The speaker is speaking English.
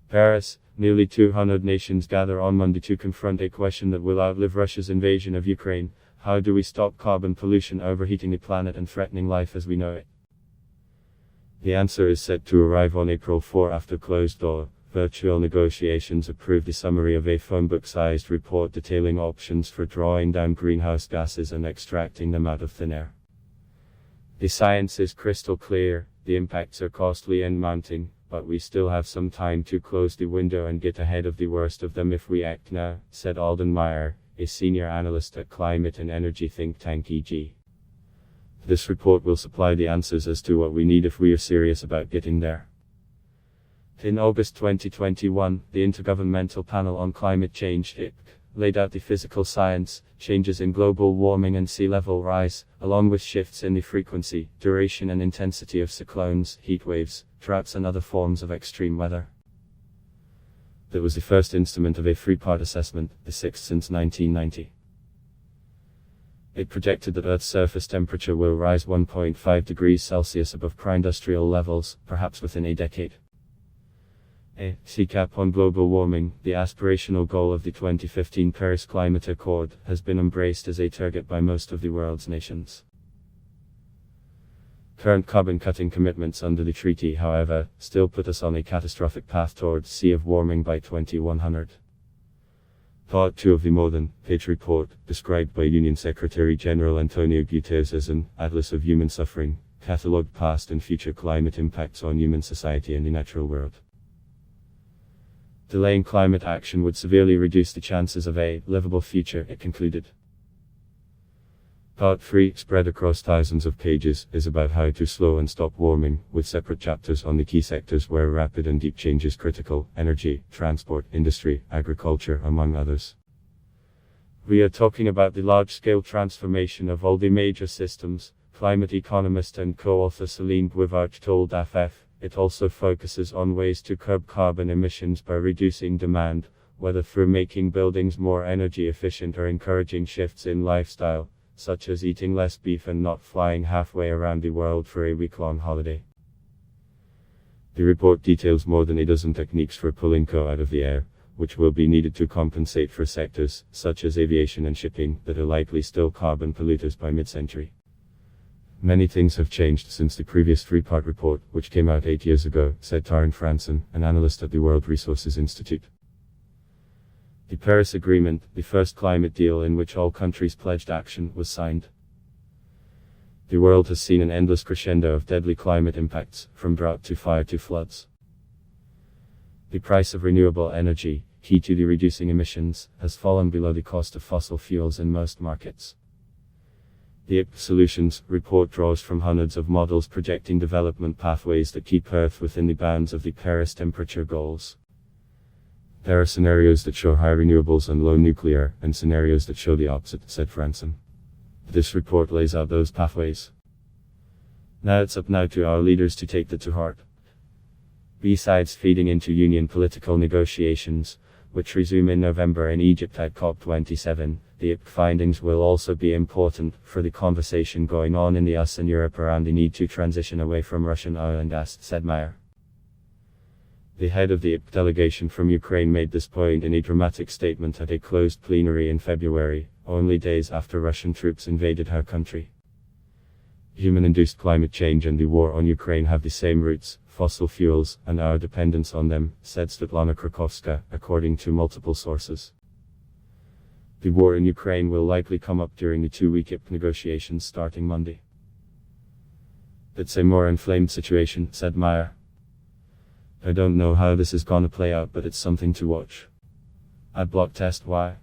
Paris, nearly 200 nations gather on Monday to confront a question that will outlive Russia's invasion of Ukraine. How do we stop carbon pollution overheating the planet and threatening life as we know it? The answer is set to arrive on April 4 after closed-door, virtual negotiations approved a summary of a phone book-sized report detailing options for drawing down greenhouse gases and extracting them out of thin air. The science is crystal clear, the impacts are costly and mounting, but we still have some time to close the window and get ahead of the worst of them if we act now, said Alden Meyer, a senior analyst at climate and energy think tank EG. This report will supply the answers as to what we need if we are serious about getting there. In August 2021, the Intergovernmental Panel on Climate Change (IPCC) laid out the physical science, changes in global warming and sea level rise, along with shifts in the frequency, duration and intensity of cyclones, heat waves, droughts and other forms of extreme weather. That was the first instrument of a three-part assessment, the sixth since 1990. It projected that Earth's surface temperature will rise 1.5 degrees Celsius above pre-industrial levels, perhaps within a decade. A cap on global warming, the aspirational goal of the 2015 Paris Climate Accord, has been embraced as a target by most of the world's nations. Current carbon-cutting commitments under the treaty, however, still put us on a catastrophic path towards sea of warming by 2100. Part 2 of the More Than Page report, described by Union Secretary General Antonio Guterres as an atlas of human suffering, catalogued past and future climate impacts on human society and the natural world. Delaying climate action would severely reduce the chances of a livable future, it concluded. Part 3, spread across thousands of pages, is about how to slow and stop warming, with separate chapters on the key sectors where rapid and deep change is critical: energy, transport, industry, agriculture, among others. We are talking about the large-scale transformation of all the major systems, climate economist and co-author Céline Guivart told AFF. It also focuses on ways to curb carbon emissions by reducing demand, whether through making buildings more energy efficient or encouraging shifts in lifestyle, such as eating less beef and not flying halfway around the world for a week-long holiday. The report details more than a dozen techniques for pulling CO out of the air, which will be needed to compensate for sectors, such as aviation and shipping, that are likely still carbon polluters by mid-century. Many things have changed since the previous three-part report, which came out 8 years ago, said Taryn Franson, an analyst at the World Resources Institute. The Paris Agreement, the first climate deal in which all countries pledged action, was signed. The world has seen an endless crescendo of deadly climate impacts, from drought to fire to floods. The price of renewable energy, key to the reducing emissions, has fallen below the cost of fossil fuels in most markets. The IPCC Solutions report draws from hundreds of models projecting development pathways that keep Earth within the bounds of the Paris temperature goals. There are scenarios that show high renewables and low nuclear, and scenarios that show the opposite, said Franson. This report lays out those pathways. Now it's up to our leaders to take that to heart. Besides feeding into union political negotiations, which resume in November in Egypt at COP27, the IPCC findings will also be important for the conversation going on in the US and Europe around the need to transition away from Russian oil and gas, said Meyer. The head of the IPCC delegation from Ukraine made this point in a dramatic statement at a closed plenary in February, only days after Russian troops invaded her country. Human-induced climate change and the war on Ukraine have the same roots: fossil fuels, and our dependence on them, said Svetlana Krakowska, according to multiple sources. The war in Ukraine will likely come up during the two-week IPCC negotiations starting Monday. It's a more inflamed situation, said Meyer. I don't know how this is gonna play out, but it's something to watch. I'd block test why.